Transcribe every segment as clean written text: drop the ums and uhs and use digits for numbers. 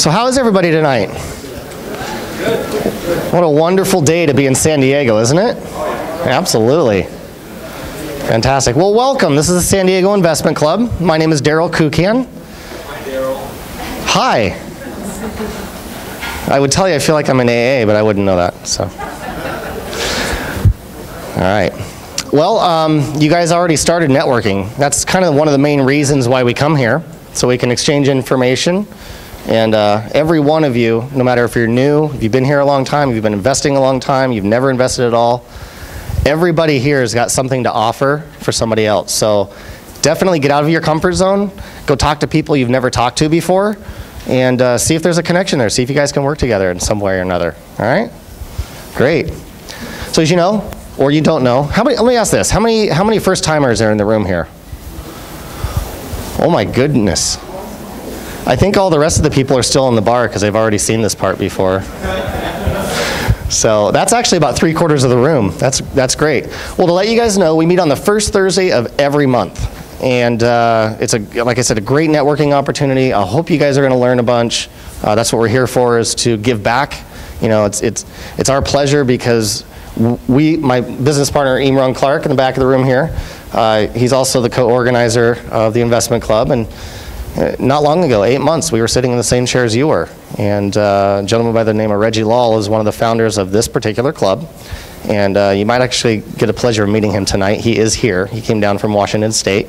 So how is everybody tonight? What a wonderful day to be in San Diego, isn't it? Absolutely. Fantastic. Well, welcome. This is the San Diego Investment Club. My name is Kucan. Hi, Daryl. Hi. I would tell you I feel like I'm in AA, but I wouldn't know that. So. All right. Well, you guys already started networking. That's kind of one of the main reasons why we come here, so we can exchange information. And every one of you, no matter if you're new, if you've been here a long time, if you've been investing a long time, you've never invested at all, everybody here has got something to offer for somebody else. So definitely get out of your comfort zone, go talk to people you've never talked to before, and see if there's a connection there. See if you guys can work together in some way or another. All right? Great. So as you know, or you don't know, let me ask this. How many first-timers are in the room here? Oh my goodness. I think all the rest of the people are still in the bar because they've already seen this part before. So that's actually about 3/4 of the room. That's great. Well, to let you guys know, we meet on the first Thursday of every month. And it's, like I said, a great networking opportunity. I hope you guys are going to learn a bunch. That's what we're here for, is to give back. You know, it's our pleasure because my business partner, Imran Clark, in the back of the room here, he's also the co-organizer of the investment club. And not long ago, 8 months, we were sitting in the same chair as you were. And a gentleman by the name of Reggie Lal is one of the founders of this particular club. And you might actually get a pleasure of meeting him tonight. He is here. He came down from Washington State.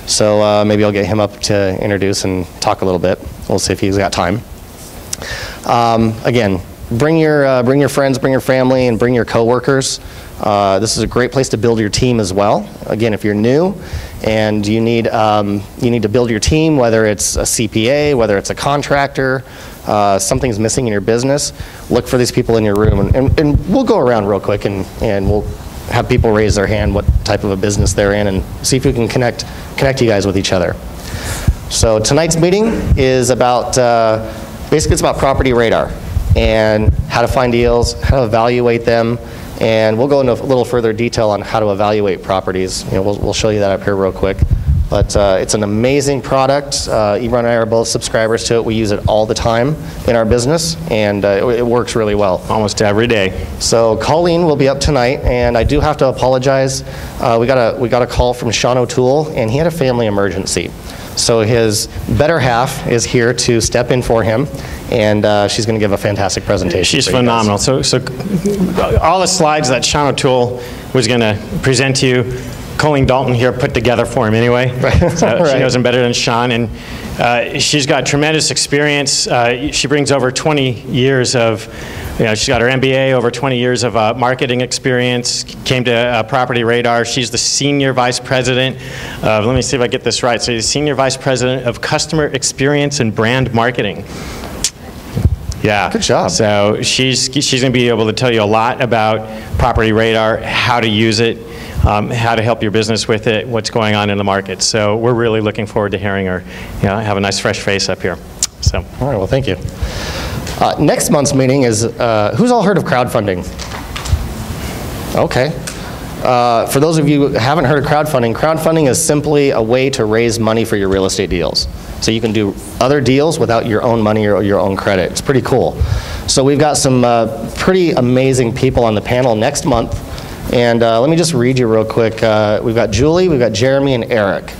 So maybe I'll get him up to introduce and talk a little bit. We'll see if he's got time. Again, bring your friends, bring your family, and bring your coworkers. This is a great place to build your team as well. Again, if you're new and you need to build your team, whether it's a CPA, whether it's a contractor, something's missing in your business, look for these people in your room. And we'll go around real quick and we'll have people raise their hand what type of a business they're in and see if we can connect you guys with each other. So tonight's meeting is about, basically it's about property radar and how to find deals, how to evaluate them, and we'll go into a little further detail on how to evaluate properties. You know, we'll show you that up here real quick. But it's an amazing product. Imran and I are both subscribers to it. We use it all the time in our business, and it works really well. Almost every day. So Colleen will be up tonight, and I do have to apologize. We got a call from Sean O'Toole, and he had a family emergency. So his better half is here to step in for him, and she's going to give a fantastic presentation. She's phenomenal. So all the slides that Sean O'Toole was going to present to you, Colleen Dalton here put together for him anyway. Right. So right. She knows him better than Sean, and she's got tremendous experience. She brings over 20 years of, she's got her MBA, over 20 years of marketing experience, came to Property Radar. She's the Senior Vice President of, let me see if I get this right, so she's Senior Vice President of Customer Experience and Brand Marketing. Yeah. Good job. So she's going to be able to tell you a lot about Property Radar, how to use it, how to help your business with it, what's going on in the market. So we're really looking forward to hearing her, have a nice fresh face up here. So. All right, well, thank you. Next month's meeting is, who's all heard of crowdfunding? Okay. For those of you who haven't heard of crowdfunding is simply a way to raise money for your real estate deals. So you can do other deals without your own money or your own credit. It's pretty cool. So we've got some pretty amazing people on the panel next month. And let me just read you real quick. We've got Julie, we've got Jeremy, and Eric.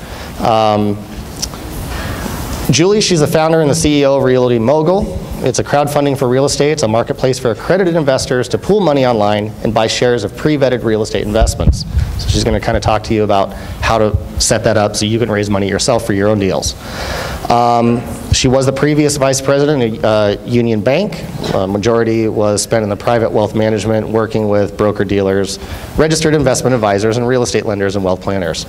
Julie, she's the founder and the CEO of Realty Mogul. It's a crowdfunding for real estate. It's a marketplace for accredited investors to pool money online and buy shares of pre-vetted real estate investments. So she's going to kind of talk to you about how to set that up so you can raise money yourself for your own deals. She was the previous vice president of Union Bank. Majority was spent in the private wealth management, working with broker-dealers, registered investment advisors, and real estate lenders and wealth planners.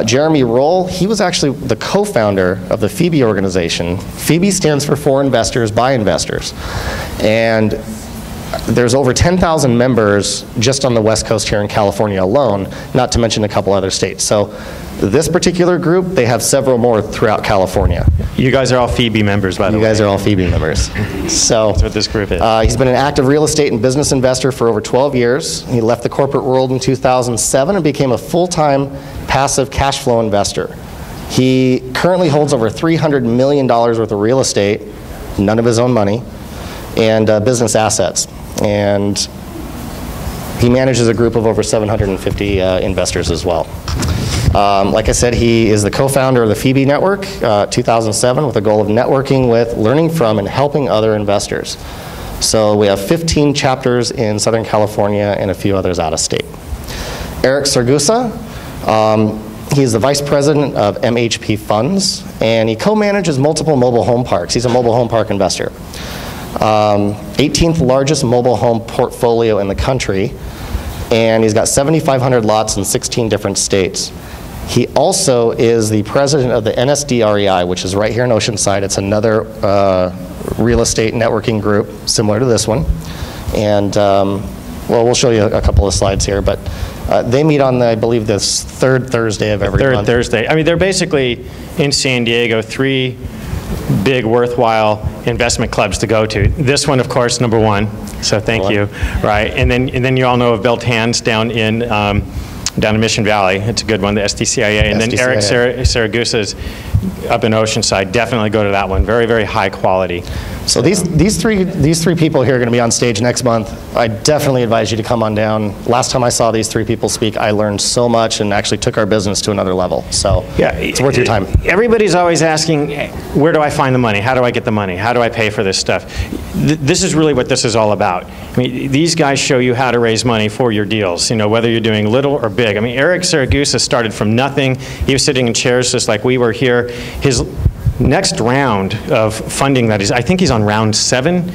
Jeremy Roll, he was actually the co-founder of the Phoebe organization. Phoebe stands for Investors by Investors. And there's over 10,000 members just on the West Coast here in California alone, not to mention a couple other states. So this particular group, they have several more throughout California. You guys are all Phoebe members, by the way. You guys are all Phoebe members. So that's what this group is. He's been an active real estate and business investor for over 12 years. He left the corporate world in 2007 and became a full-time passive cash flow investor. He currently holds over $300 million worth of real estate none of his own money, and business assets. And he manages a group of over 750 investors as well. Like I said, he is the co-founder of the Phoebe Network, 2007, with the goal of networking with, learning from, and helping other investors. So we have 15 chapters in Southern California and a few others out of state. Eric Sargusa, he's the vice president of MHP Funds, and he co-manages multiple mobile home parks. He's a mobile home park investor. 18th largest mobile home portfolio in the country, and he's got 7,500 lots in 16 different states. He also is the president of the NSDREI, which is right here in Oceanside. It's another real estate networking group similar to this one. And well, we'll show you a couple of slides here, but they meet on, I believe, this third Thursday of every month. Third Thursday. I mean, they're basically in San Diego, 3 big worthwhile investment clubs to go to. This one, of course, #1. So thank you. Right, and then you all know of Built Hands down in Mission Valley. It's a good one, the SDCIA. And then Eric Saragusa's up in Oceanside. Definitely go to that one. Very, very high quality. So these three people here are going to be on stage next month. I definitely advise you to come on down. Last time I saw these 3 people speak, I learned so much and actually took our business to another level. So yeah, it's worth your time. Everybody's always asking, where do I find the money? How do I get the money? How do I pay for this stuff? This is really what this is all about. I mean, these guys show you how to raise money for your deals, you know, whether you're doing little or big. I mean, Eric Saragusa started from nothing. He was sitting in chairs just like we were here. His next round of funding, that is, I think he's on round 7.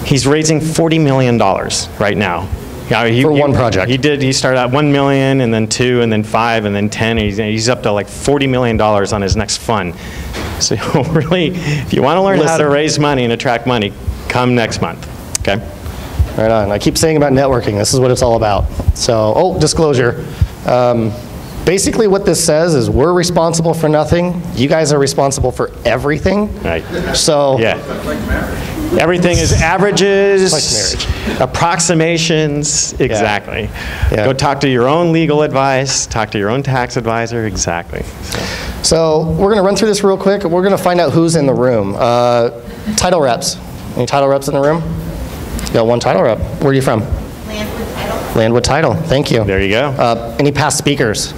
He's raising $40 million right now. For one project. He started out $1 million, and then 2, and then 5, and then 10. And he's up to like $40 million on his next fund. So really, if you want to learn how to raise money and attract money, come next month. Okay. Right on. I keep saying about networking. This is what it's all about. So, oh, disclosure. Basically what this says is we're responsible for nothing. You guys are responsible for everything. Right. So yeah. Everything is averages, like approximations. Exactly. Yeah. Go talk to your own legal advice, talk to your own tax advisor. Exactly. So we're going to run through this real quick. We're going to find out who's in the room. Title reps. Any title reps in the room? You got one title rep. Where are you from? Landwood Title. Landwood Title. Thank you. There you go. Any past speakers?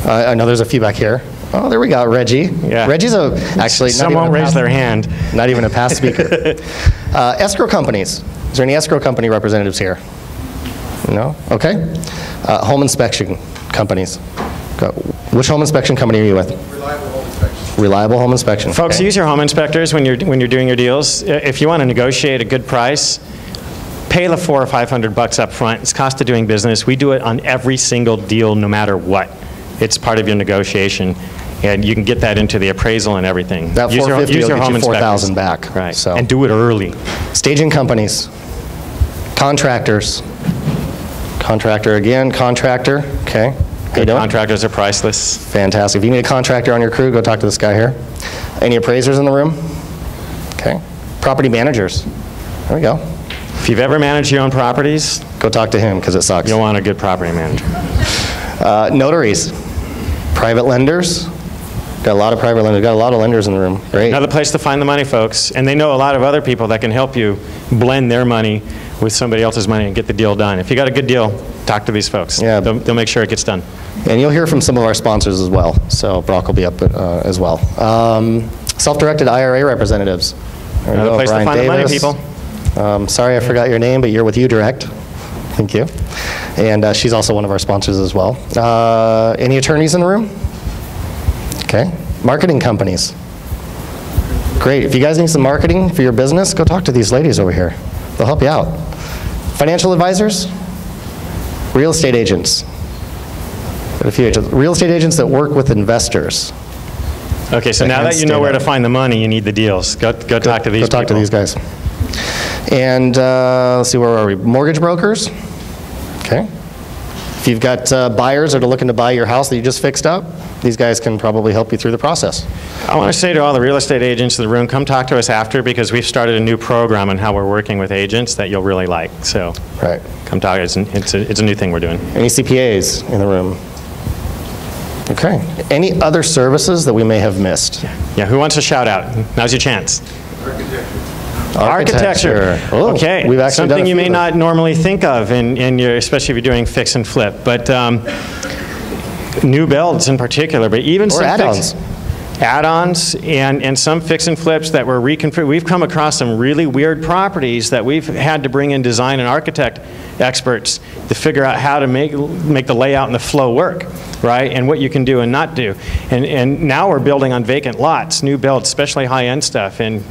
I know there's a few back here. Oh, there we go, Reggie. Yeah. Reggie's actually some won't raise their hand. Not even a past speaker. Escrow companies. Is there any escrow company representatives here? No? Okay. Home inspection companies. Which home inspection company are you with? Reliable Home Inspection. Reliable Home Inspection. Folks, okay. Use your home inspectors when you're doing your deals. If you want to negotiate a good price, pay the $400 or $500 up front. It's cost of doing business. We do it on every single deal, no matter what. It's part of your negotiation, and you can get that into the appraisal and everything. That $450 will get you $4,000 back. Right. So. And do it early. Staging companies, contractors. Contractor again, contractor. Okay. Good contractors are priceless. Fantastic. If you need a contractor on your crew, go talk to this guy here. Any appraisers in the room? Okay. Property managers. There we go. If you've ever managed your own properties, go talk to him because it sucks. You'll want a good property manager. Notaries, private lenders. Got a lot of private lenders. Got a lot of lenders in the room. Great. Another place to find the money, folks. And they know a lot of other people that can help you blend their money with somebody else's money and get the deal done. If you got a good deal, talk to these folks. Yeah. They'll make sure it gets done. And you'll hear from some of our sponsors as well. So Brock will be up as well. Self-directed IRA representatives. Another place to find the money, people. Sorry I forgot your name, but you're with UDirect. Thank you. And she's also one of our sponsors as well. Any attorneys in the room? Okay. Marketing companies. Great. If you guys need some marketing for your business, go talk to these ladies over here. They'll help you out. Financial advisors? Real estate agents. Got a few agents. Real estate agents that work with investors. Okay, so now that you know where to find the money, you need the deals. Go talk to these people. Go talk to these guys. And let's see, where are we? Mortgage brokers. Okay. If you've got buyers that are looking to buy your house that you just fixed up, these guys can probably help you through the process. I want to say to all the real estate agents in the room, come talk to us after, because we've started a new program on how we're working with agents that you'll really like. So right. Come talk. It's a new thing we're doing. Any CPAs in the room? Okay. Any other services that we may have missed? Yeah, who wants a shout out? Now's your chance. Architecture. Oh, okay, we've actually something done you may not normally think of, especially if you're doing fix and flip, but new builds in particular, but even or some add-ons. Add-ons and some fix and flips that were reconfigured. We've come across some really weird properties that we've had to bring in design and architect experts to figure out how to make the layout and the flow work, right? And what you can do and not do. And now we're building on vacant lots, new builds, especially high-end stuff. And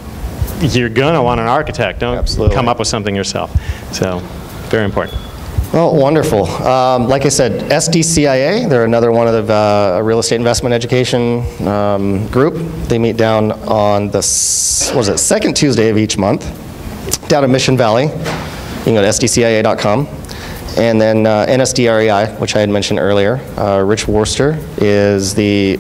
you're going to want an architect. Don't come up with something yourself. So, very important. Oh, wonderful. Like I said, SDCIA, they're another one of the real estate investment education group. They meet down on the, second Tuesday of each month, down in Mission Valley. You can go to sdcia.com. And then NSDREI, which I had mentioned earlier. Rich Worcester is the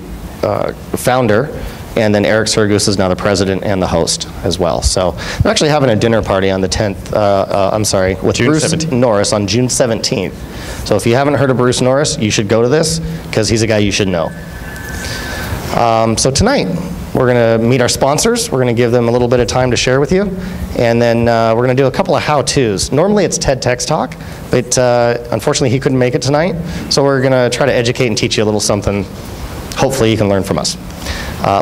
founder. And then Eric Sergus is now the president and the host as well. So they're actually having a dinner party on the 10th, with June Bruce 17th. Norris on June 17th. So if you haven't heard of Bruce Norris, you should go to this because he's a guy you should know. So tonight, we're going to meet our sponsors. We're going to give them a little bit of time to share with you. And then we're going to do a couple of how-tos. Normally it's Ted Tech's talk, but unfortunately he couldn't make it tonight. So we're going to try to educate and teach you a little something hopefully you can learn from us.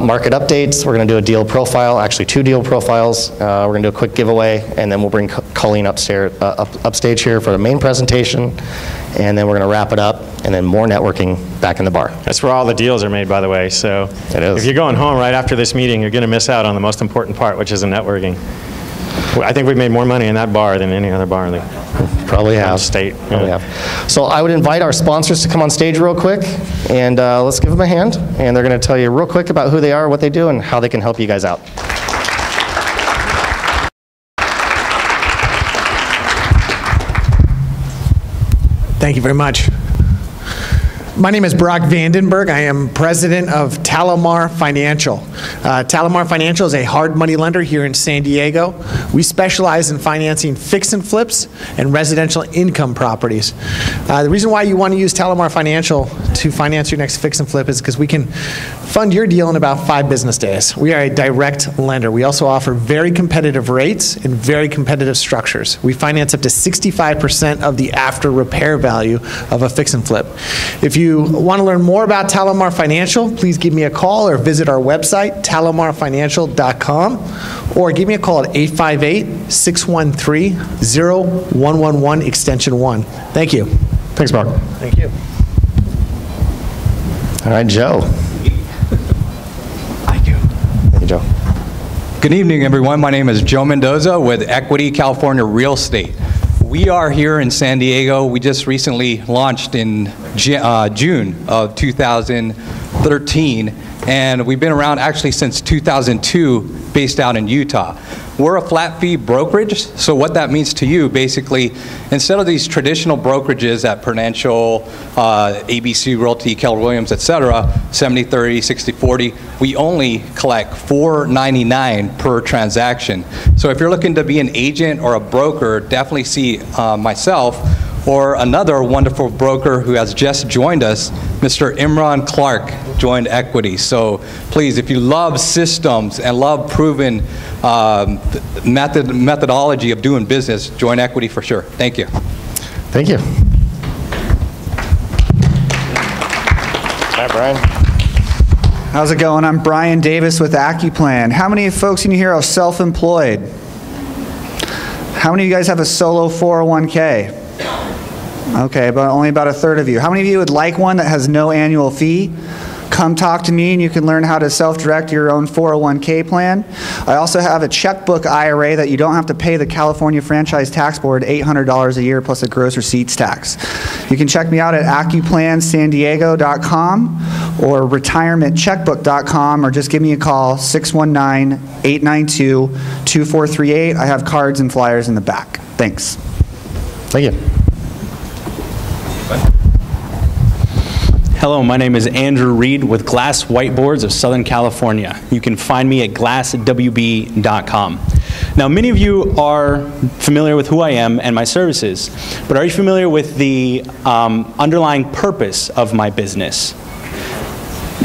Market updates, we're going to do a deal profile, actually 2 deal profiles. We're going to do a quick giveaway, and then we'll bring Colleen upstage here for the main presentation, and then we're going to wrap it up, and then more networking back in the bar. That's where all the deals are made, by the way. So it is. If you're going home right after this meeting, you're going to miss out on the most important part, which is the networking. I think we've made more money in that bar than any other bar in the Probably have. state. Probably have. So I would invite our sponsors to come on stage real quick, and let's give them a hand. And they're going to tell you real quick about who they are, what they do, and how they can help you guys out. Thank you very much. My name is Brock Vandenberg. I am president of Talamar Financial. Talamar Financial is a hard money lender here in San Diego. We specialize in financing fix and flips and residential income properties. The reason why you want to use Talamar Financial to finance your next fix and flip is because we can fund your deal in about 5 business days. We are a direct lender. We also offer very competitive rates and very competitive structures. We finance up to 65% of the after repair value of a fix and flip. If you want to learn more about Talamar Financial, please give me a call or visit our website, talamarfinancial.com, or give me a call at 858-613-0111, extension 1. Thank you. Thanks, Mark. Thank you. All right, Joe. Thank you. Thank you, Joe. Good evening, everyone. My name is Joe Mendoza with Equity California Real Estate. We are here in San Diego. We just recently launched in June of 2013, and we've been around actually since 2002, based out in Utah. We're a flat fee brokerage, so what that means to you, basically, instead of these traditional brokerages at Prudential, ABC Realty, Keller Williams, et cetera, 70-30, 60-40, we only collect $4.99 per transaction. So if you're looking to be an agent or a broker, definitely see myself or another wonderful broker who has just joined us, Mr. Imran Clark, joined Equity. So please, if you love systems and love proven methodology of doing business, join Equity for sure. Thank you. Thank you. Hi, Brian. How's it going? I'm Brian Davis with AccuPlan. How many folks in here are self-employed? How many of you guys have a solo 401k? Okay, but only about a third of you. How many of you would like one that has no annual fee? Come talk to me and you can learn how to self-direct your own 401k plan. I also have a checkbook IRA that you don't have to pay the California Franchise Tax Board $800 a year plus a gross receipts tax. You can check me out at accuplansandiego.com or retirementcheckbook.com, or just give me a call, 619-892-2438. I have cards and flyers in the back. Thanks. Thank you. Hello, my name is Andrew Reed with Glass Whiteboards of Southern California. You can find me at glasswb.com. Now, many of you are familiar with who I am and my services, but are you familiar with the underlying purpose of my business?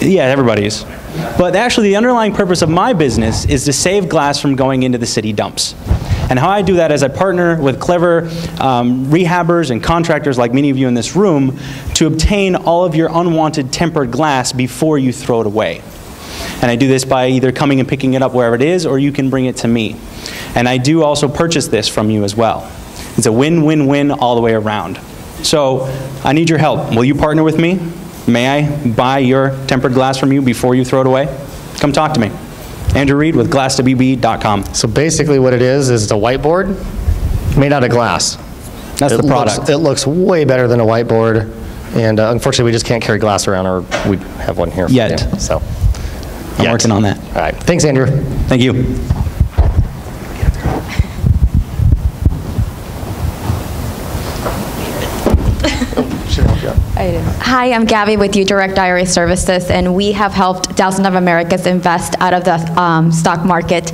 Yeah, everybody is. But actually, the underlying purpose of my business is to save glass from going into the city dumps. And how I do that is I partner with clever rehabbers and contractors like many of you in this room to obtain all of your unwanted tempered glass before you throw it away. And I do this by either coming and picking it up wherever it is, or you can bring it to me. And I do also purchase this from you as well. It's a win-win-win all the way around. So I need your help. Will you partner with me? May I buy your tempered glass from you before you throw it away? Come talk to me. Andrew Reed with glasswb.com. So basically what it is a whiteboard made out of glass. That's the product. It looks way better than a whiteboard, and unfortunately we just can't carry glass around, or we have one here. Yet. So. I'm working on that. All right. Thanks, Andrew. Thank you. Hi, I'm Gabby with Direct IRA Services, and we have helped thousands of Americans invest out of the stock market.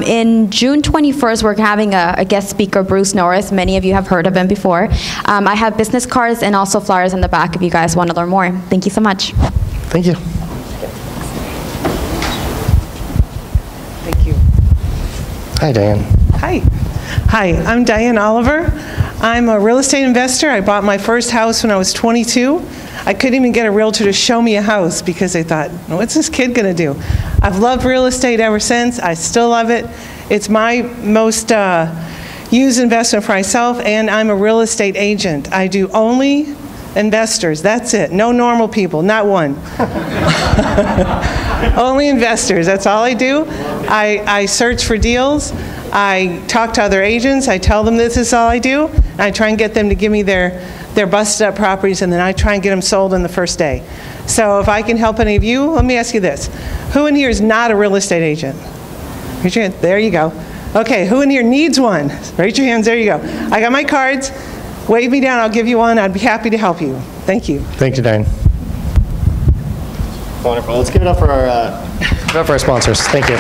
In June 21st, we're having a guest speaker, Bruce Norris. Many of you have heard of him before. I have business cards and also flyers in the back if you guys want to learn more. Thank you so much. Thank you. Thank you. Hi, Diane. Hi, I'm Diane Oliver. I'm a real estate investor. I bought my first house when I was 22. I couldn't even get a realtor to show me a house because I thought, what's this kid going to do? I've loved real estate ever since. I still love it. It's my most used investment for myself, and I'm a real estate agent. I do only investors. That's it. No normal people, not one. Only investors. That's all I do. I search for deals. I talk to other agents. I tell them this is all I do. And I try and get them to give me their busted up properties, and then I try and get them sold on the first day. So if I can help any of you, let me ask you this. Who in here is not a real estate agent? Raise your hand. There you go. Okay, who in here needs one? Raise your hands. There you go. I got my cards. Wave me down. I'll give you one. I'd be happy to help you. Thank you. Thank you, Diane. Wonderful. Let's give it up for our sponsors. Thank you.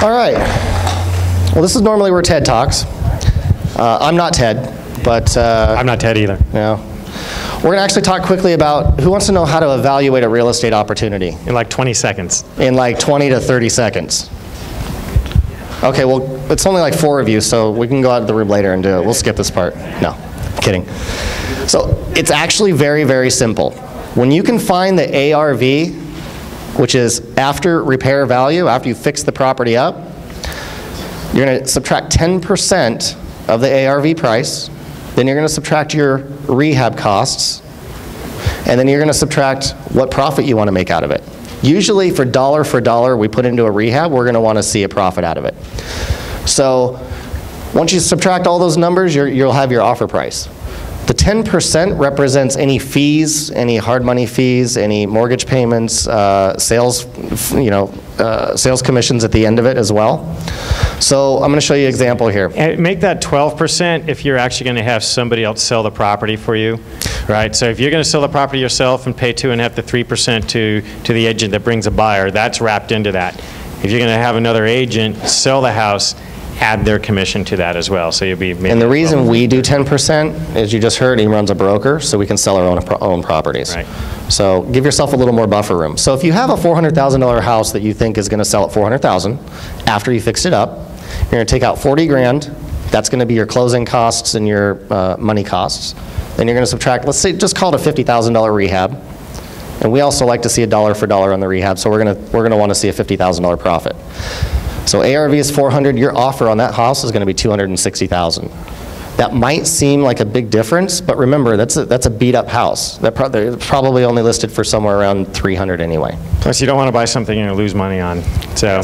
All right. Well, this is normally where Ted talks. I'm not Ted, but... I'm not Ted either. No. We're going to actually talk quickly about who wants to know how to evaluate a real estate opportunity. In like 20 seconds. In like 20 to 30 seconds. Okay, well, it's only like 4 of you, so we can go out of the room later and do it. We'll skip this part. No, I'm kidding. So it's actually very, very simple. When you can find the ARV, which is after repair value, after you fix the property up, you're going to subtract 10% of the ARV price, then you're going to subtract your rehab costs, and then you're going to subtract what profit you want to make out of it. Usually for dollar we put into a rehab, we're going to want to see a profit out of it. So once you subtract all those numbers, you'll have your offer price. The 10% represents any fees, any hard money fees, any mortgage payments, sales commissions at the end of it as well. So I'm going to show you an example here. And make that 12% if you're actually going to have somebody else sell the property for you, right? So if you're going to sell the property yourself and pay 2.5 to 3% to the agent that brings a buyer, that's wrapped into that. If you're going to have another agent sell the house, add their commission to that as well. So you'll be. And the reason we do 10%, as you just heard, he runs a broker, so we can sell our own properties. Right. So give yourself a little more buffer room. So if you have a $400,000 house that you think is going to sell at $400,000 after you fixed it up, you're going to take out 40 grand. That's going to be your closing costs and your money costs. Then you're going to subtract, let's say, just call it a $50,000 rehab. And we also like to see a dollar for dollar on the rehab, so we're going to want to see a $50,000 profit. So ARV is 400. Your offer on that house is going to be 260,000. That might seem like a big difference, but remember, that's a beat-up house. They're probably only listed for somewhere around 300 anyway. Plus, you don't want to buy something you're going to lose money on. So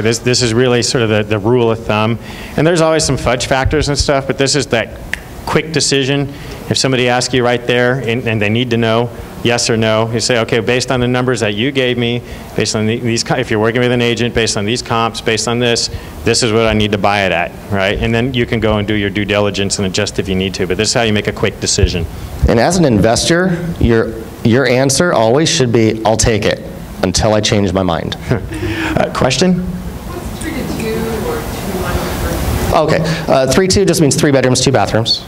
this is really sort of the rule of thumb. And there's always some fudge factors and stuff, but this is that quick decision. If somebody asks you right there and they need to know yes or no, you say, okay, based on the numbers that you gave me, based on these, if you're working with an agent, based on these comps, based on this is what I need to buy it at, right? And then you can go and do your due diligence and adjust if you need to, but this is how you make a quick decision. And as an investor, your answer always should be, I'll take it until I change my mind. Question? What's 3 to 2 or 2 1? Okay, 3-2 just means 3 bedrooms, 2 bathrooms.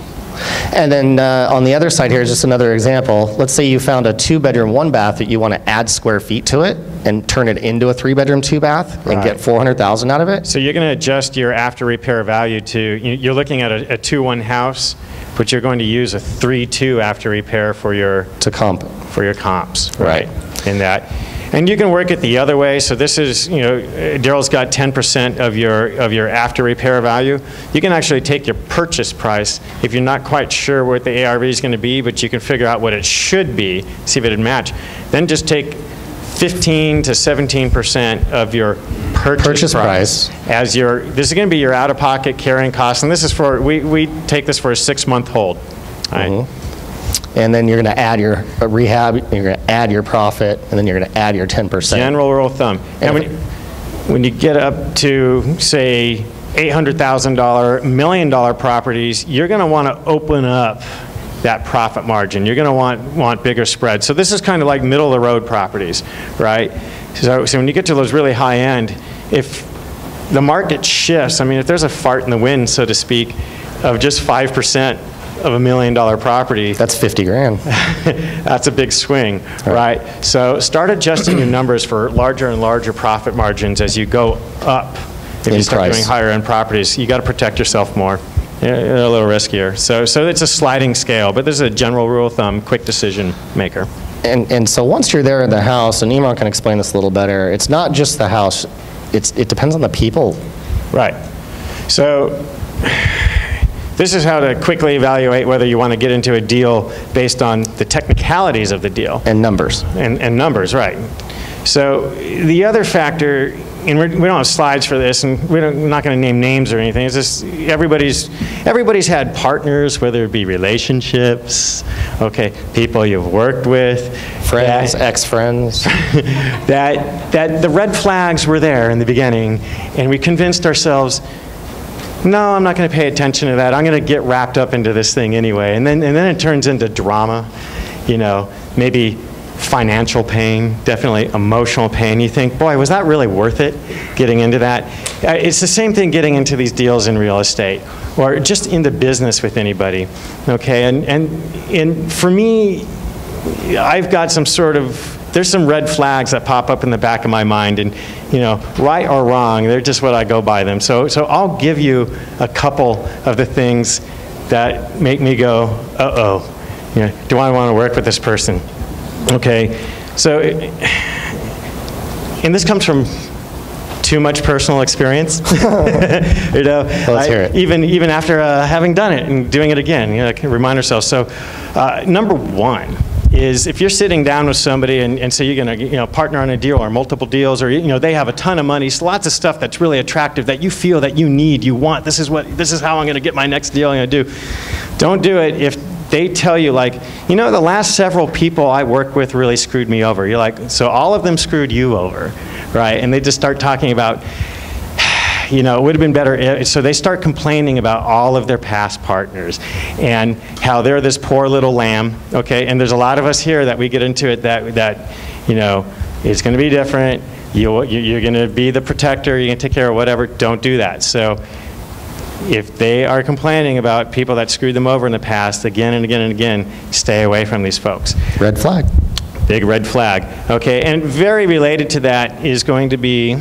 And then on the other side here is just another example. Let's say you found a 2-bedroom, 1-bath that you want to add square feet to it and turn it into a 3-bedroom, 2-bath and get $400,000 out of it. So you're going to adjust your after repair value to, you're looking at a 2-1 house, but you're going to use a 3-2 after repair for your comps, right? In that. And you can work it the other way. So this is, Daryl's got 10% of your after repair value. You can actually take your purchase price if you're not quite sure what the ARV is going to be, but you can figure out what it should be, see if it'd match. Then just take 15 to 17% of your purchase price as this is going to be your out-of-pocket carrying cost, and this is for, we take this for a 6-month hold. Right? And then you're going to add your rehab, you're going to add your profit, and then you're going to add your 10%. General rule of thumb. And when you get up to, say, $800,000, $1 million properties, you're going to want to open up that profit margin. You're going to want bigger spreads. So this is kind of like middle-of-the-road properties, right? So when you get to those really high-end, if the market shifts, I mean, if there's a fart in the wind, so to speak, of just 5%, of $1 million property. That's 50 grand. That's a big swing, right? So start adjusting your numbers for larger and larger profit margins as you go up. If you start doing higher end properties, you got to protect yourself more. They're a little riskier. So it's a sliding scale, but this is a general rule of thumb, quick decision maker. And so once you're there in the house, and Imran can explain this a little better, it's not just the house, it depends on the people. Right. So this is how to quickly evaluate whether you want to get into a deal based on the technicalities of the deal. And numbers. And numbers, right. So the other factor, and we don't have slides for this, and we're not going to name names or anything. It's just everybody's had partners, whether it be relationships, okay, people you've worked with, friends, ex-friends, that the red flags were there in the beginning, and we convinced ourselves, no, I'm not going to pay attention to that. I'm going to get wrapped up into this thing anyway. And then it turns into drama, maybe financial pain, definitely emotional pain. You think, boy, was that really worth it, getting into that? It's the same thing getting into these deals in real estate or just into business with anybody, okay? And for me, I've got there's some red flags that pop up in the back of my mind, and right or wrong, they're just what I go by them. So I'll give you a couple of the things that make me go, uh-oh, do I want to work with this person? Okay, so, and this comes from too much personal experience. Let's hear it. Even after having done it and doing it again, I can remind ourselves. So, number one is if you're sitting down with somebody and say you're going to partner on a deal or multiple deals, or they have a ton of money, so lots of stuff that's really attractive that you feel that you need, you want. This is how I'm going to get my next deal I'm going to do. Don't do it if they tell you, like, the last several people I worked with really screwed me over. You're like, so all of them screwed you over, right? And they just start talking about, it would have been better. So they start complaining about all of their past partners and how they're this poor little lamb, okay? And there's a lot of us here that we get into it that it's going to be different. You're going to be the protector. You're going to take care of whatever. Don't do that. So if they are complaining about people that screwed them over in the past again and again and again, stay away from these folks. Red flag. Big red flag. Okay, and very related to that is going to be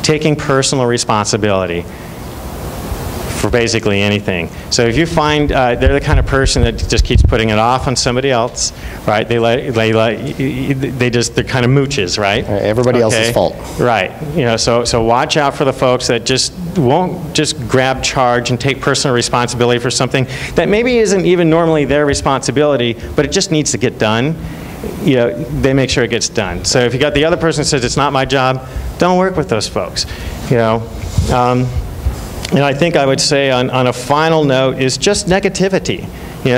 taking personal responsibility for basically anything. So if you find they're the kind of person that just keeps putting it off on somebody else, right? They're kind of mooches, right? Everybody else's fault. Right. So watch out for the folks that just won't just grab charge and take personal responsibility for something that maybe isn't even normally their responsibility, but it just needs to get done. They make sure it gets done. So if you got the other person that says it's not my job, don't work with those folks. And I think I would say on a final note is just negativity.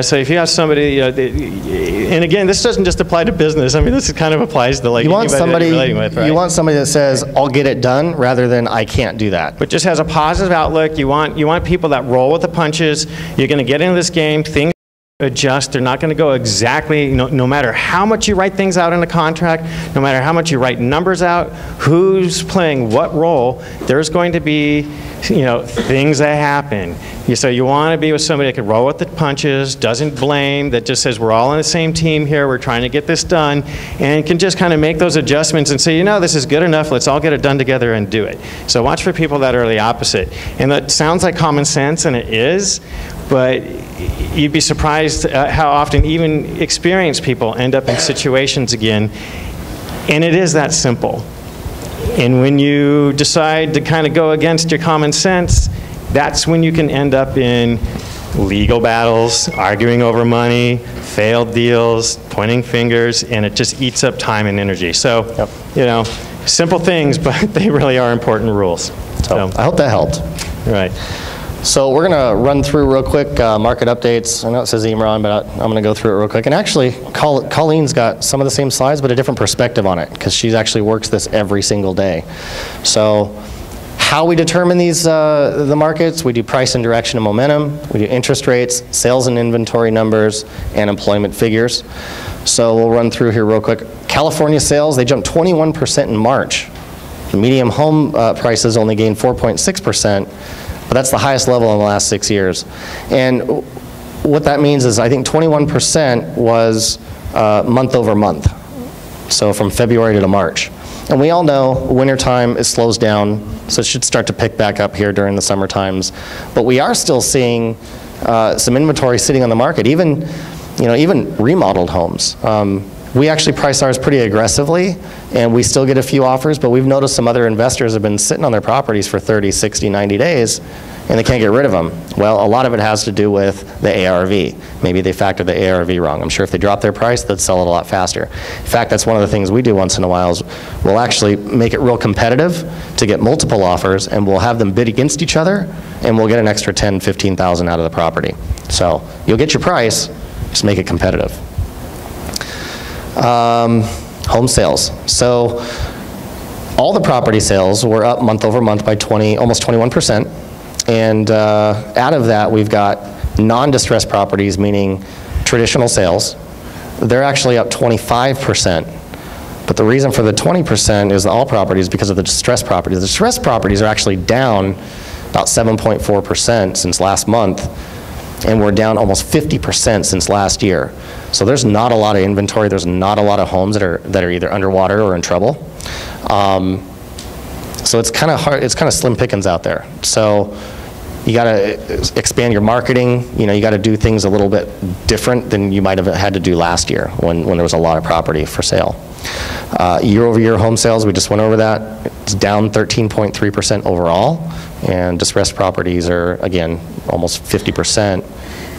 So if you have somebody, and again, this doesn't just apply to business. I mean, this kind of applies to anybody that you're relating with, right? You want somebody that says, I'll get it done, rather than I can't do that. But just has a positive outlook. You want people that roll with the punches. You're going to get into this game. Things adjust. They're not going to go exactly, no matter how much you write things out in a contract, no matter how much you write numbers out, who's playing what role, there's going to be, things that happen. So you want to be with somebody that can roll with the punches, doesn't blame, that just says we're all on the same team here, we're trying to get this done, and can just kind of make those adjustments and say, this is good enough, let's all get it done together and do it. So watch for people that are the opposite. And that sounds like common sense, and it is, but you'd be surprised how often even experienced people end up in situations again, and it is that simple. And when you decide to kind of go against your common sense, that's when you can end up in legal battles, arguing over money, failed deals, pointing fingers, and it just eats up time and energy. So, simple things, but they really are important rules. So I hope that helped. Right. So we're going to run through real quick market updates. I know it says Imran, but I'm going to go through it real quick. And actually, Colleen's got some of the same slides, but a different perspective on it, because she actually works this every single day. So how we determine these the markets, we do price and direction and momentum, we do interest rates, sales and inventory numbers, and employment figures. So we'll run through here real quick. California sales, they jumped 21% in March. The median home prices only gained 4.6%. But that's the highest level in the last 6 years. And what that means is I think 21% was month over month, so from February to March. And we all know wintertime, it slows down, so it should start to pick back up here during the summer times. But we are still seeing some inventory sitting on the market, even remodeled homes. We actually price ours pretty aggressively, and we still get a few offers, but we've noticed some other investors have been sitting on their properties for 30, 60, 90 days, and they can't get rid of them. Well, a lot of it has to do with the ARV. Maybe they factored the ARV wrong. I'm sure if they drop their price, they'd sell it a lot faster. In fact, that's one of the things we do once in a while is we'll actually make it real competitive to get multiple offers, and we'll have them bid against each other, and we'll get an extra $10,000, $15,000 out of the property. So you'll get your price, just make it competitive. Home sales. So all the property sales were up month over month by almost 21%. And out of that, we've got non-distressed properties, meaning traditional sales. They're actually up 25%. But the reason for the 20% is the all properties because of the distressed properties. The distressed properties are actually down about 7.4% since last month, and we're down almost 50% since last year. So there's not a lot of inventory. There's not a lot of homes that are either underwater or in trouble. So it's kind of hard. It's kind of slim pickings out there. So you got to expand your marketing. You got to do things a little bit different than you might have had to do last year when there was a lot of property for sale. Year over year home sales, we just went over that. It's down 13.3% overall, and distressed properties are, again, almost 50%,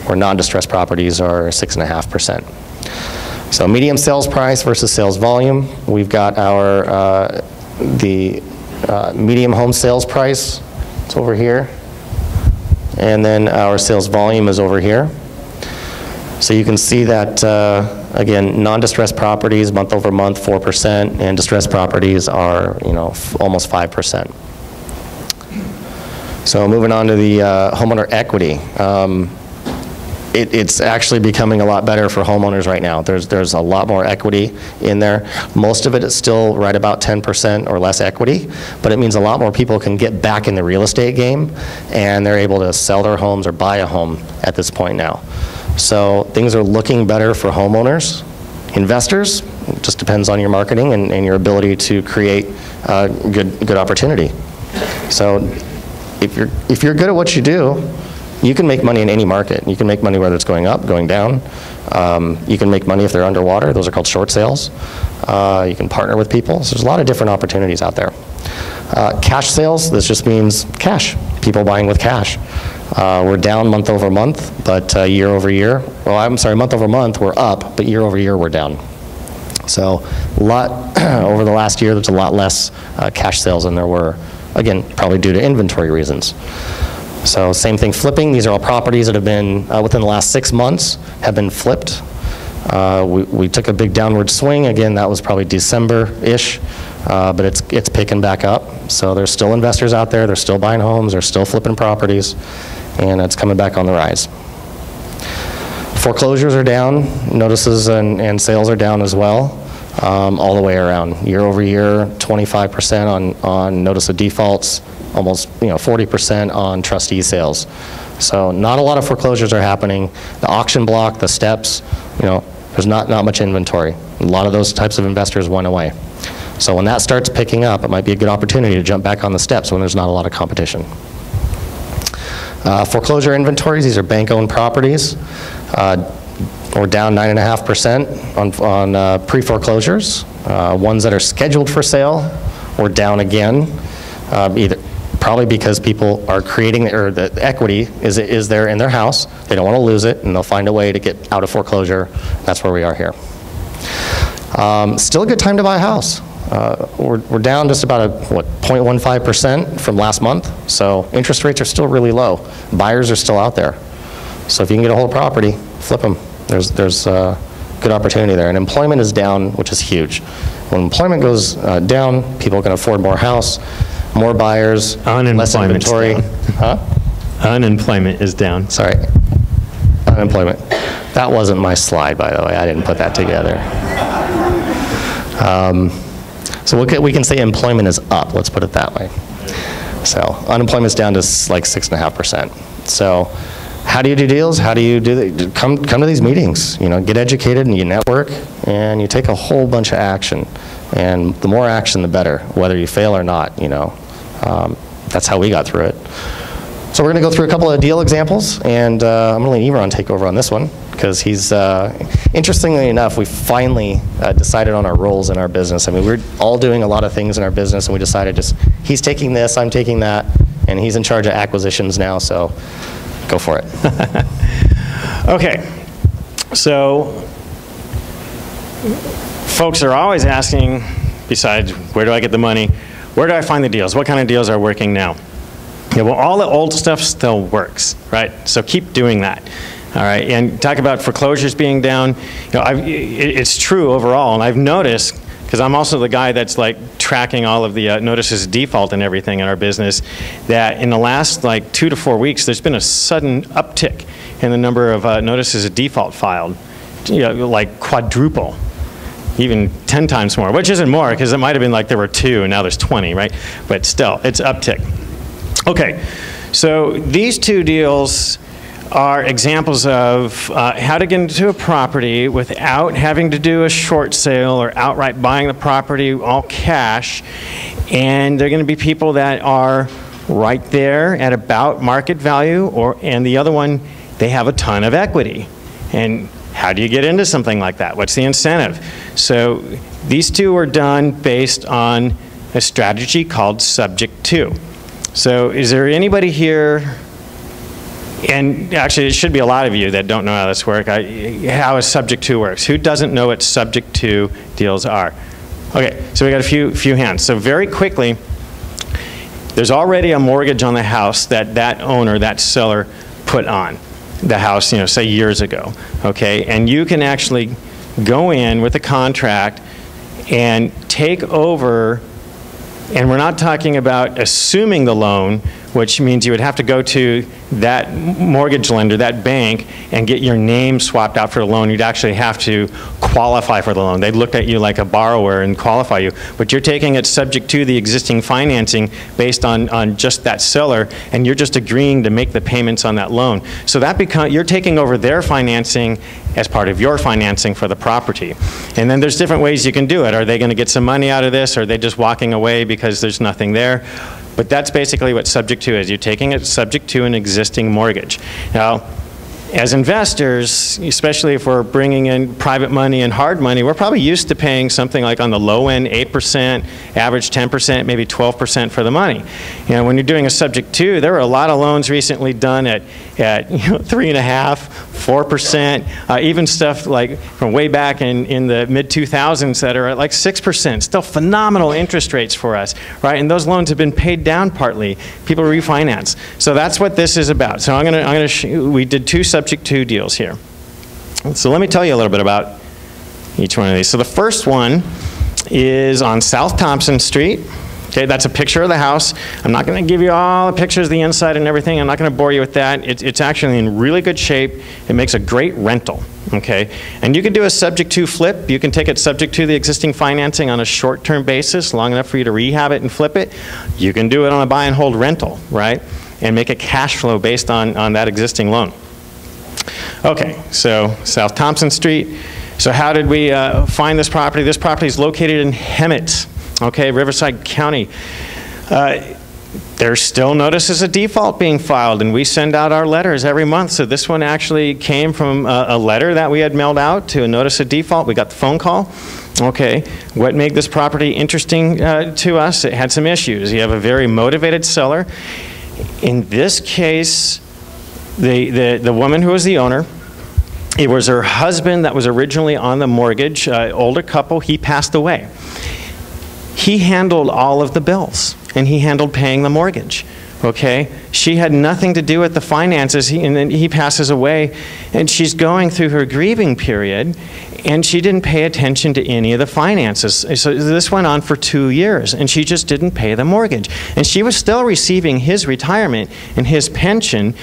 where non-distressed properties are 6.5%. So median sales price versus sales volume. We've got our medium home sales price. It's over here. And then our sales volume is over here. So you can see that, again, non-distressed properties month over month 4%, and distressed properties are almost 5%. So moving on to the homeowner equity. It's actually becoming a lot better for homeowners right now. There's a lot more equity in there. Most of it is still right about 10% or less equity, but it means a lot more people can get back in the real estate game, and they're able to sell their homes or buy a home at this point now. So things are looking better for homeowners. Investors, it just depends on your marketing and your ability to create good opportunity. So if you're good at what you do, you can make money in any market. You can make money whether it's going up, going down. You can make money if they're underwater. Those are called short sales. You can partner with people. So there's a lot of different opportunities out there. Cash sales, this just means cash, people buying with cash. We're down month over month, but year over year, well, I'm sorry, month over month we're up, but year over year we're down. So a lot, over the last year, there's a lot less cash sales than there were, again, probably due to inventory reasons. So same thing, flipping. These are all properties that have been, within the last 6 months, have been flipped. We took a big downward swing. Again, that was probably December-ish, but it's picking back up. So there's still investors out there. They're still buying homes. They're still flipping properties, and it's coming back on the rise. Foreclosures are down, notices and sales are down as well, all the way around. Year over year, 25% on notice of defaults, almost 40% on trustee sales. So not a lot of foreclosures are happening. The auction block, the steps, there's not much inventory. A lot of those types of investors went away. So when that starts picking up, it might be a good opportunity to jump back on the steps when there's not a lot of competition. Foreclosure inventories, these are bank-owned properties. We're down 9.5% on pre-foreclosures. Ones that are scheduled for sale, we're down again, probably because people are creating, or the equity is there in their house. They don't want to lose it, and they'll find a way to get out of foreclosure. That's where we are here. Still a good time to buy a house. We're down just about 0.15% from last month, so interest rates are still really low. Buyers are still out there. So if you can get a hold of property, flip them. There's good opportunity there. And employment is down, which is huge. When employment goes down, people can afford more house, more buyers, less inventory. Huh? Unemployment is down. Sorry. Unemployment. That wasn't my slide, by the way. I didn't put that together. So we can say employment is up, let's put it that way. So unemployment's down to like 6.5%. So how do you do deals? How do you do come to these meetings? Get educated and you network and you take a whole bunch of action. And the more action, the better, whether you fail or not. That's how we got through it. So we're going to go through a couple of deal examples, and I'm going to let Imran take over on this one, because he's, interestingly enough, we finally decided on our roles in our business. I mean, we're all doing a lot of things in our business, and we decided he's taking this, I'm taking that, and he's in charge of acquisitions now, so go for it. Okay, so folks are always asking, besides where do I get the money, where do I find the deals? What kind of deals are working now? Yeah, well, all the old stuff still works, right? So keep doing that, all right? And talk about foreclosures being down. It's true overall, and I've noticed, because I'm also the guy that's like tracking all of the notices of default and everything in our business, that in the last like 2 to 4 weeks, there's been a sudden uptick in the number of notices of default filed, like quadruple. Even 10 times more, which isn't more, because it might have been like there were 2 and now there's 20, right? But still, it's uptick. Okay, so these 2 deals are examples of how to get into a property without having to do a short sale or outright buying the property all cash. And they're going to be people that are right there at about market value, and the other one, they have a ton of equity. And how do you get into something like that? What's the incentive? So these 2 are done based on a strategy called subject to. So is there anybody here, and actually it should be a lot of you that don't know how this works, how a subject to works. Who doesn't know what subject to deals are? Okay, so we got a few hands. So very quickly, there's already a mortgage on the house that owner, that seller put on the house, say years ago, okay? And you can actually go in with a contract and take over. And we're not talking about assuming the loan, which means you would have to go to that mortgage lender, that bank, and get your name swapped out for the loan. You'd actually have to qualify for the loan. They'd look at you like a borrower and qualify you. But you're taking it subject to the existing financing based on just that seller, and you're just agreeing to make the payments on that loan. So you're taking over their financing as part of your financing for the property. And then there's different ways you can do it. Are they going to get some money out of this, or are they just walking away because there's nothing there? But that's basically what subject to is. You're taking it subject to an existing mortgage. Now, as investors, especially if we're bringing in private money and hard money, we're probably used to paying something like on the low end 8%, average 10%, maybe 12% for the money. When you're doing a subject to, there were a lot of loans recently done at 3.5%, 4%, even stuff like from way back in the mid-2000s that are at like 6%. Still phenomenal interest rates for us, right? And those loans have been paid down partly. People refinance. So that's what this is about. So we did 2 subject to deals here. So let me tell you a little bit about each one of these. So the first one is on South Thompson Street. Okay, that's a picture of the house. I'm not going to give you all the pictures of the inside and everything. I'm not going to bore you with that. It's actually in really good shape. It makes a great rental. Okay, and you can do a subject to flip. You can take it subject to the existing financing on a short-term basis, long enough for you to rehab it and flip it. You can do it on a buy and hold rental, right? And make a cash flow based on that existing loan. Okay, so South Thompson Street. So how did we find this property? This property is located in Hemet, okay, Riverside County. There's still notices of default being filed, and we send out our letters every month. So this one actually came from a letter that we had mailed out to a notice of default. We got the phone call. Okay, what made this property interesting to us? It had some issues. You have a very motivated seller. In this case, the woman who was the owner, it was her husband that was originally on the mortgage, older couple. He passed away. He handled all of the bills, and he handled paying the mortgage. Okay, she had nothing to do with the finances, and then he passes away, and she's going through her grieving period, and she didn't pay attention to any of the finances. So this went on for 2 years, and she just didn't pay the mortgage. And she was still receiving his retirement and his pension,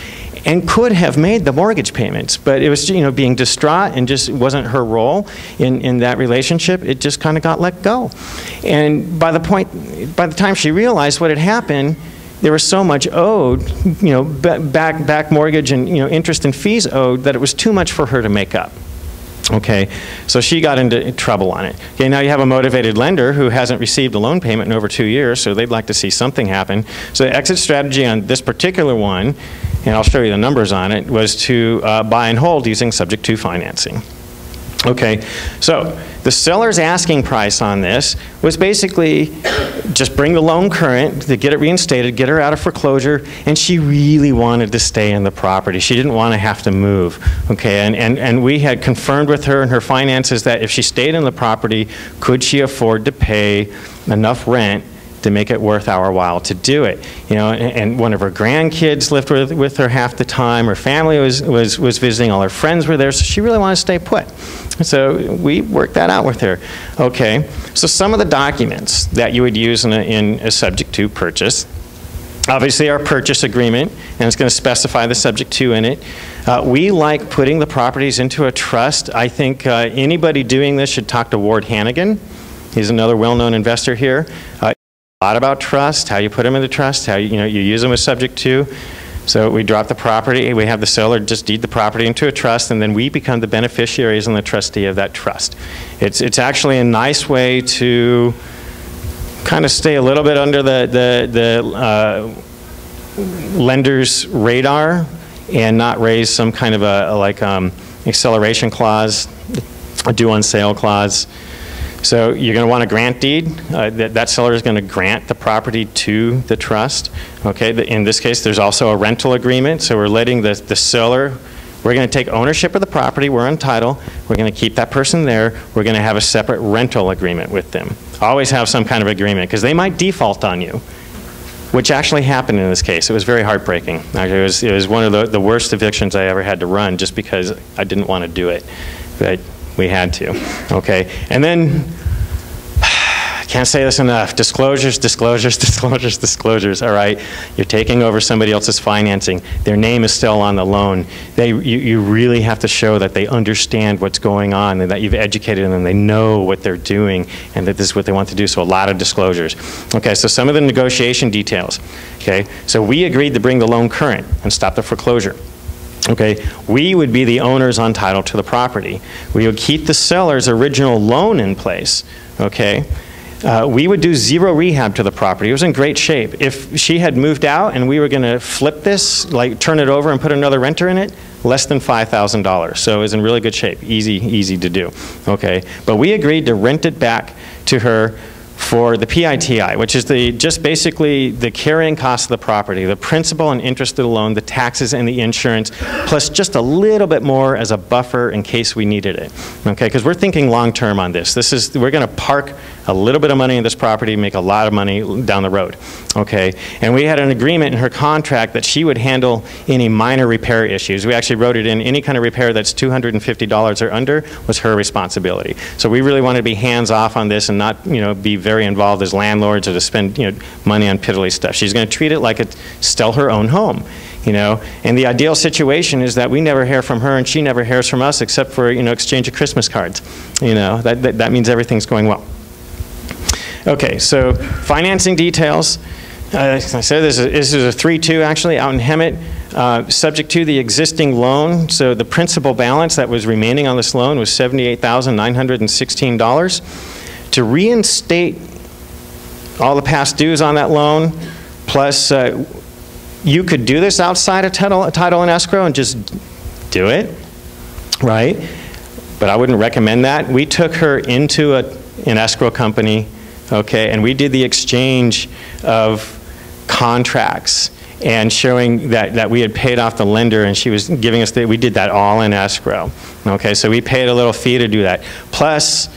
and could have made the mortgage payments, but it was, you know, being distraught and just wasn't her role in that relationship. It just kind of got let go. And by the time she realized what had happened, there was so much owed, you know, back mortgage and, you know, interest and fees owed, that it was too much for her to make up. Okay, so she got into trouble on it. Okay, now you have a motivated lender who hasn't received a loan payment in over 2 years, so they'd like to see something happen. So the exit strategy on this particular one, and I'll show you the numbers on it, was to buy and hold using subject to financing. Okay, so the seller's asking price on this was basically just bring the loan current to get it reinstated, get her out of foreclosure, and she really wanted to stay in the property. She didn't want to have to move. Okay, and we had confirmed with her and her finances that if she stayed in the property, could she afford to pay enough rent to make it worth our while to do it. You know, and one of her grandkids lived with her half the time. Her family was visiting. All her friends were there, so she really wanted to stay put. So we worked that out with her. Okay, so some of the documents that you would use in a subject to purchase. Obviously our purchase agreement, and it's going to specify the subject to in it. We like putting the properties into a trust. I think anybody doing this should talk to Ward Hannigan. He's another well-known investor here. A lot about trust, how you put them into trust, how you use them as subject to. So we drop the property, we have the seller just deed the property into a trust, and then we become the beneficiaries and the trustee of that trust. It's actually a nice way to kind of stay a little bit under the lender's radar and not raise some kind of acceleration clause, a due on sale clause. So you're going to want a grant deed. That seller is going to grant the property to the trust. Okay. In this case, there's also a rental agreement. So we're letting the seller, we're going to take ownership of the property. We're on title. We're going to keep that person there. We're going to have a separate rental agreement with them. Always have some kind of agreement, because they might default on you, which actually happened in this case. It was very heartbreaking. It was one of the worst evictions I ever had to run, just because I didn't want to do it. But we had to. Okay, and then, can't say this enough, disclosures, disclosures, disclosures, disclosures, all right? You're taking over somebody else's financing. Their name is still on the loan. You really have to show that they understand what's going on and that you've educated them and they know what they're doing and that this is what they want to do, so a lot of disclosures. Okay, so some of the negotiation details. Okay, so we agreed to bring the loan current and stop the foreclosure. Okay, we would be the owners on title to the property. We would keep the seller's original loan in place. Okay, we would do zero rehab to the property. It was in great shape. If she had moved out and we were going to flip this, like turn it over and put another renter in it, less than $5,000. So it was in really good shape. Easy to do. Okay, but we agreed to rent it back to her for the PITI, which is just basically the carrying cost of the property, the principal and interest of the loan, the taxes and the insurance, plus just a little bit more as a buffer in case we needed it. Okay, because we're thinking long term on this. We're going to park a little bit of money in this property, make a lot of money down the road. Okay, and we had an agreement in her contract that she would handle any minor repair issues. We actually wrote it in, any kind of repair that's $250 or under was her responsibility. So we really wanted to be hands off on this and not, be very necessary involved as landlords or to spend money on piddly stuff. She's going to treat it like it's still her own home. And the ideal situation is that we never hear from her and she never hears from us except for exchange of Christmas cards. That means everything's going well. Okay, so financing details. As I said, this is a 3-2 actually out in Hemet, subject to the existing loan. So the principal balance that was remaining on this loan was $78,916. To reinstate all the past dues on that loan, plus you could do this outside of title and escrow and just do it, right? But I wouldn't recommend that. We took her into an escrow company, okay, and we did the exchange of contracts and showing that we had paid off the lender and she was giving us we did that all in escrow. Okay, so we paid a little fee to do that. Plus,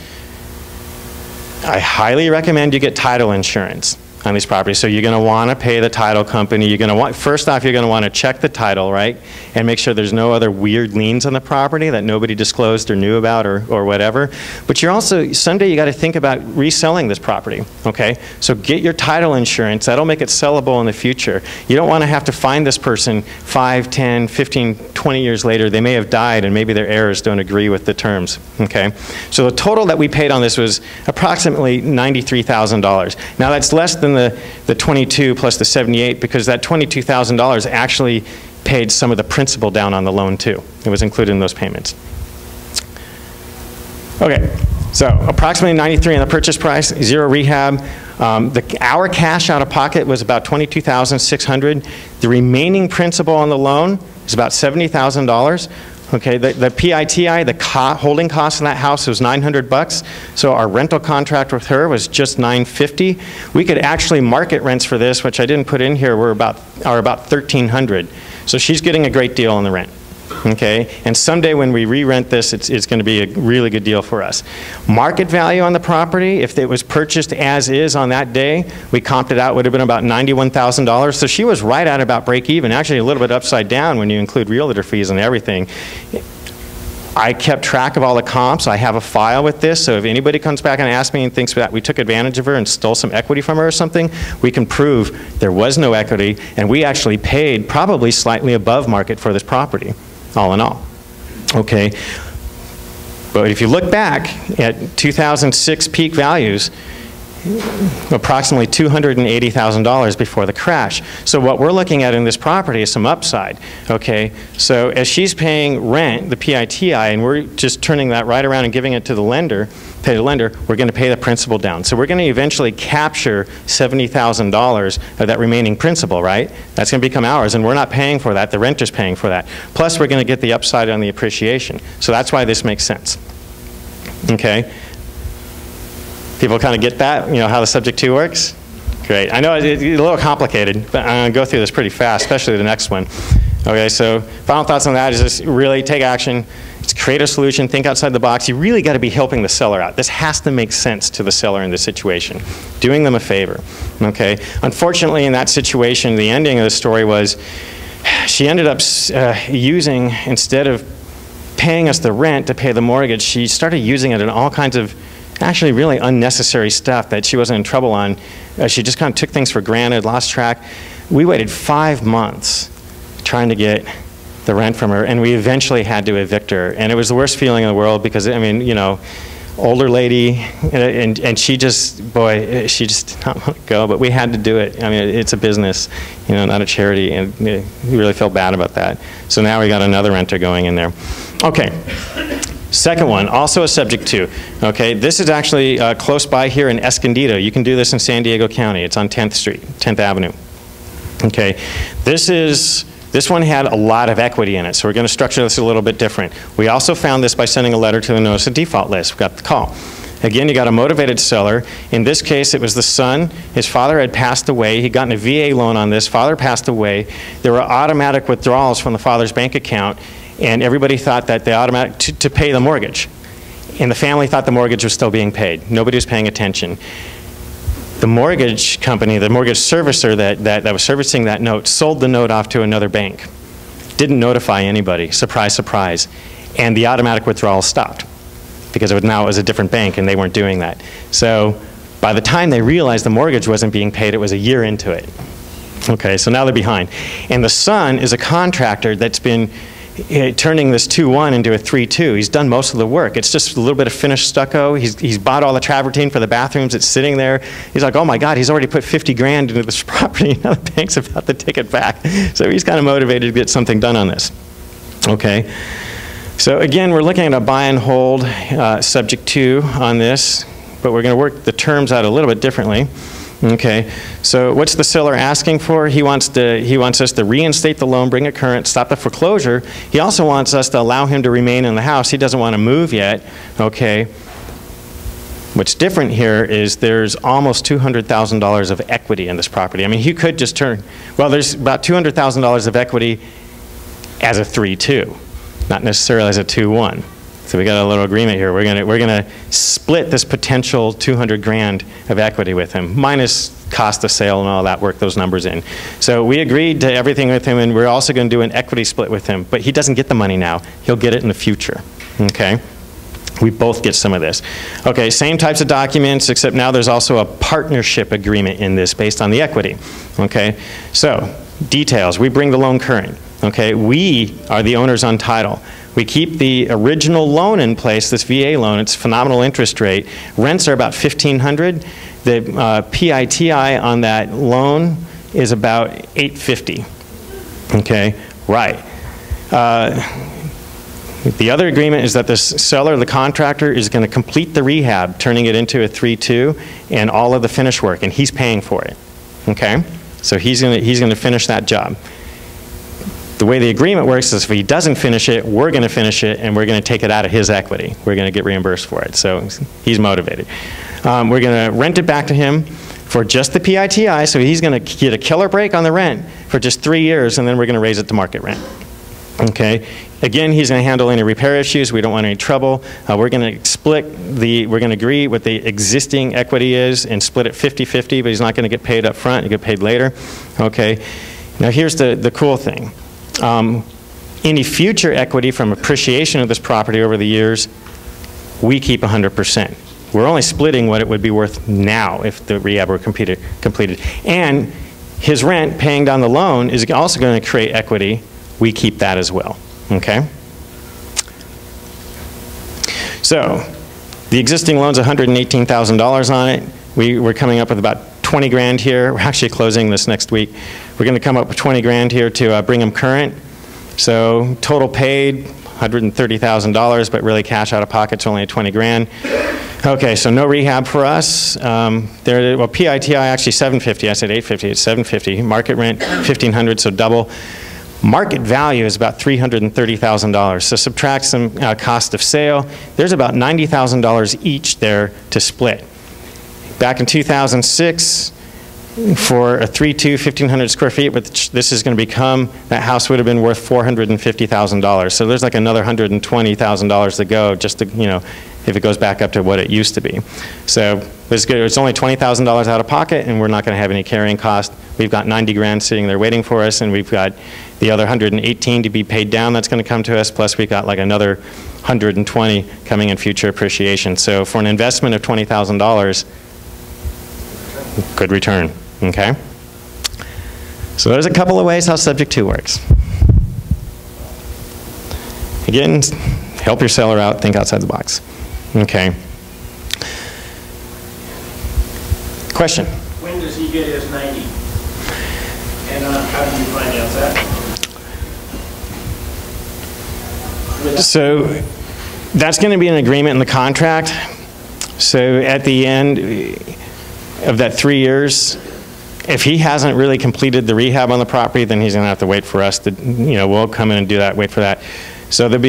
I highly recommend you get title insurance on these properties. So you're going to want to pay the title company. You're going to want, first off, you're going to want to check the title, right? And make sure there's no other weird liens on the property that nobody disclosed or knew about or whatever. But you're also, someday you got to think about reselling this property, okay? So get your title insurance. That'll make it sellable in the future. You don't want to have to find this person 5, 10, 15, 20 years later. They may have died and maybe their heirs don't agree with the terms, okay? So the total that we paid on this was approximately $93,000. Now that's less than the 22 plus the 78 because that $22,000 actually paid some of the principal down on the loan too. It was included in those payments. Okay, so approximately 93 on the purchase price, 0 rehab. Our cash out of pocket was about $22,600. The remaining principal on the loan is about $70,000. Okay, the PITI, the holding cost in that house was $900. So our rental contract with her was just $950. We could actually market rents for this, which I didn't put in here, are about $1,300. So she's getting a great deal on the rent. Okay, and someday when we re-rent this, it's going to be a really good deal for us. Market value on the property, if it was purchased as is on that day, we comped it out, would have been about $91,000. So she was right at about break even, actually a little bit upside down when you include realtor fees and everything. I kept track of all the comps. I have a file with this, so if anybody comes back and asks me and thinks that we took advantage of her and stole some equity from her or something, we can prove there was no equity, and we actually paid probably slightly above market for this property, all in all. Okay, but if you look back at 2006 peak values, approximately $280,000 before the crash. So what we're looking at in this property is some upside, okay? So as she's paying rent, the PITI, and we're just turning that right around and giving it to the lender, pay the lender, we're going to pay the principal down. So we're going to eventually capture $70,000 of that remaining principal, right? That's going to become ours, and we're not paying for that. The renter's paying for that. Plus, we're going to get the upside on the appreciation. So that's why this makes sense, okay? People kind of get that, you know, how the subject to works? Great. I know it's a little complicated, but I'm going to go through this pretty fast, especially the next one. Okay, so final thoughts on that is just really take action. It's create a solution, think outside the box. You really got to be helping the seller out. This has to make sense to the seller in this situation. Doing them a favor, okay? Unfortunately, in that situation, the ending of the story was she ended up using, instead of paying us the rent to pay the mortgage, she started using it in all kinds of actually really unnecessary stuff that she wasn't in trouble on. She just kind of took things for granted, lost track. We waited 5 months trying to get the rent from her, and we eventually had to evict her. And it was the worst feeling in the world because, I mean, you know, older lady, and she just, boy, she just did not want to go, but we had to do it. I mean, it's a business, you know, not a charity, and we really felt bad about that. So now we got another renter going in there. Okay. Second one, also a subject to, okay, this is actually close by here in Escondido. You can do this in San Diego County. It's on 10th Street, 10th Avenue. Okay, this one had a lot of equity in it, so we're going to structure this a little bit different. We also found this by sending a letter to the notice of default list. We got the call. Again, you got a motivated seller. In this case, it was the son. His father had passed away. He'd gotten a VA loan on this. Father passed away. There were automatic withdrawals from the father's bank account, and everybody thought that they automatic to pay the mortgage. And the family thought the mortgage was still being paid. Nobody was paying attention. The mortgage company, the mortgage servicer that was servicing that note, sold the note off to another bank. Didn't notify anybody. Surprise, surprise. And the automatic withdrawal stopped because now it was a different bank and they weren't doing that. So By the time they realized the mortgage wasn't being paid, it was a year into it. Okay, so now they're behind. And the son is a contractor that's been turning this 2-1 into a 3-2. He's done most of the work. It's just a little bit of finished stucco. He's bought all the travertine for the bathrooms. It's sitting there. He's like, oh my God, he's already put 50 grand into this property. Now the bank's about to take it back. So he's kind of motivated to get something done on this. Okay. So again, we're looking at a buy and hold subject to on this, but we're going to work the terms out a little bit differently. Okay, so what's the seller asking for? He wants us to reinstate the loan, bring it current, stop the foreclosure. He also wants us to allow him to remain in the house. He doesn't want to move yet. Okay. What's different here is there's almost $200,000 of equity in this property. I mean, he could just turn, well, there's about $200,000 of equity as a 3-2, not necessarily as a 2-1. So we got a little agreement here. We're gonna split this potential 200 grand of equity with him, minus cost of sale and all that, work those numbers in. So we agreed to everything with him, and we're also going to do an equity split with him. But he doesn't get the money now. He'll get it in the future. Okay. We both get some of this. Okay, same types of documents, except now there's also a partnership agreement in this based on the equity. Okay. So details. We bring the loan current. Okay. We are the owners on title. We keep the original loan in place, this VA loan. It's phenomenal interest rate. Rents are about $1,500. The PITI on that loan is about $850. Okay, right. The other agreement is that the seller, the contractor, is going to complete the rehab, turning it into a 3-2, and all of the finish work, and he's paying for it. Okay, so he's going to finish that job. The way the agreement works is if he doesn't finish it, we're going to finish it, and we're going to take it out of his equity. We're going to get reimbursed for it. So he's motivated. We're going to rent it back to him for just the PITI, so he's going to get a killer break on the rent for just 3 years, and then we're going to raise it to market rent. Okay. Again, he's going to handle any repair issues. We don't want any trouble. We're going to we're going to agree what the existing equity is and split it 50-50, but he's not going to get paid up front. He'll get paid later. Okay. Now here's the cool thing. Any future equity from appreciation of this property over the years, we keep 100%. We're only splitting what it would be worth now if the rehab were completed. And his rent paying down the loan is also going to create equity. We keep that as well. Okay? So the existing loan's $118,000 on it. We're coming up with about 20 grand here. We're actually closing this next week. We're going to come up with 20 grand here to bring them current. So total paid, $130,000, but really cash out of pocket's only 20 grand. Okay, so no rehab for us. Well, PITI actually $750. I said $850. It's $750. Market rent $1,500, so double. Market value is about $330,000. So subtract some cost of sale. There's about $90,000 each there to split. Back in 2006, for a 3-2, 1,500 square feet, which this is going to become, that house would have been worth $450,000. So there's like another $120,000 to go, just to, you know, if it goes back up to what it used to be. So it's only $20,000 out of pocket, and we're not going to have any carrying cost. We've got 90 grand sitting there waiting for us, and we've got the other 118 to be paid down that's going to come to us, plus we've got like another 120 coming in future appreciation. So for an investment of $20,000, good return. Okay? So there's a couple of ways how subject to works. Again, help your seller out, think outside the box. Okay. Question? When does he get his 90? And how do you finance that? So that's going to be an agreement in the contract. So at the end of that 3 years, if he hasn't really completed the rehab on the property, then he's going to have to wait for us to, you know, we'll come in and do that, wait for that. So that'll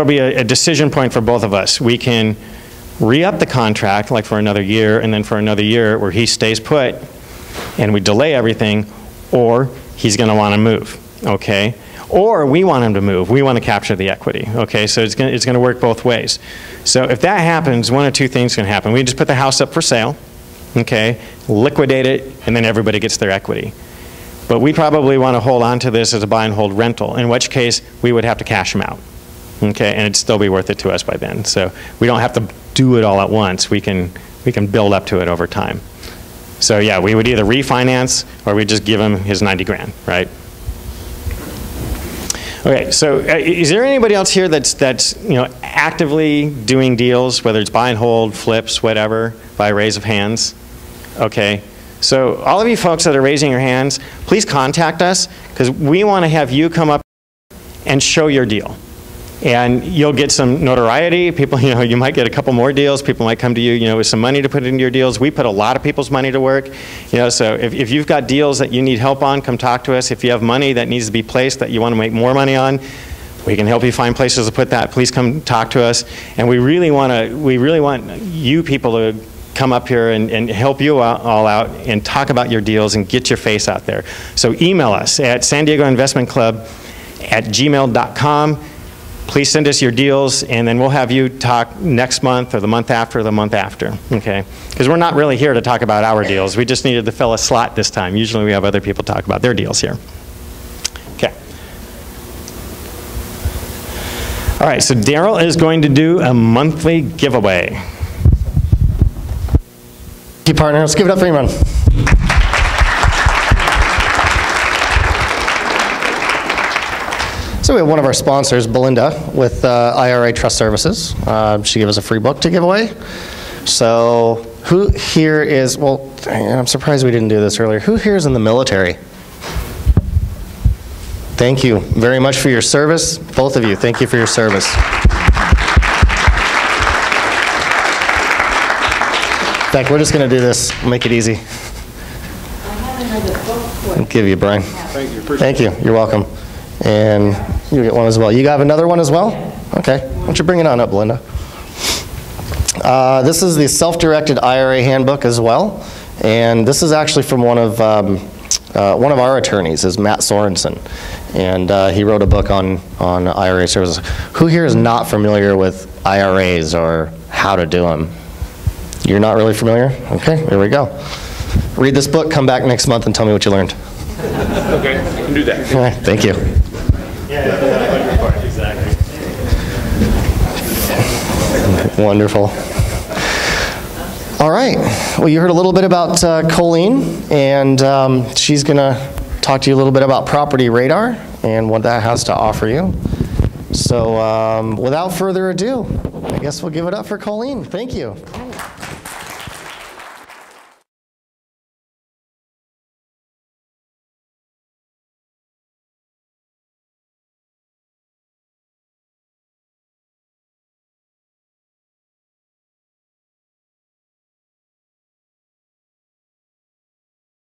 be a decision point for both of us. We can re-up the contract like for another year, and then for another year where he stays put and we delay everything, or he's going to want to move, okay? Or we want him to move. We want to capture the equity, okay? So it's going to work both ways. So if that happens, one of two things can happen. We just put the house up for sale, okay, liquidate it, and then everybody gets their equity. But we probably want to hold on to this as a buy and hold rental, in which case we would have to cash them out, okay, and it'd still be worth it to us by then. So we don't have to do it all at once. We can build up to it over time. So yeah, we would either refinance or we just give him his 90 grand, right? Okay, so is there anybody else here that's actively doing deals, whether it's buy and hold, flips, whatever, by raise of hands? Okay, so all of you folks that are raising your hands, please contact us, because we want to have you come up and show your deal. And you'll get some notoriety. People, you might get a couple more deals. People might come to you, with some money to put into your deals. We put a lot of people's money to work. So if you've got deals that you need help on, come talk to us. If you have money that needs to be placed that you want to make more money on, we can help you find places to put that. Please come talk to us. And we really want you people to come up here and help you all out and talk about your deals and get your face out there. So email us at san-diego-investment-club@gmail.com. Please send us your deals, and then we'll have you talk next month or the month after or the month after, okay? Because we're not really here to talk about our deals. We just needed to fill a slot this time. Usually we have other people talk about their deals here. Okay. All right, so Daryl is going to do a monthly giveaway. Thank you, partner. Let's give it up for you, man. So we have one of our sponsors, Belinda, with IRA Trust Services. She gave us a free book to give away. So who here is, well, I'm surprised we didn't do this earlier. Who here is in the military? Thank you very much for your service. Both of you, thank you for your service. In fact, we're just going to do this, make it easy. I'll give you, Brian. Thank you. You're welcome. And you get one as well. You have another one as well? Okay. Why don't you bring it on up, Belinda? This is the self-directed IRA handbook as well. And this is actually from one of our attorneys, is Matt Sorensen. And he wrote a book on IRA services. Who here is not familiar with IRAs or how to do them? You're not really familiar? Okay, here we go. Read this book, come back next month and tell me what you learned. Okay, I can do that. All right, thank you. Yeah, exactly. Wonderful. All right, well, you heard a little bit about Colleen, and she's going to talk to you a little bit about Property Radar and what that has to offer you. So without further ado, I guess we'll give it up for Colleen. Thank you.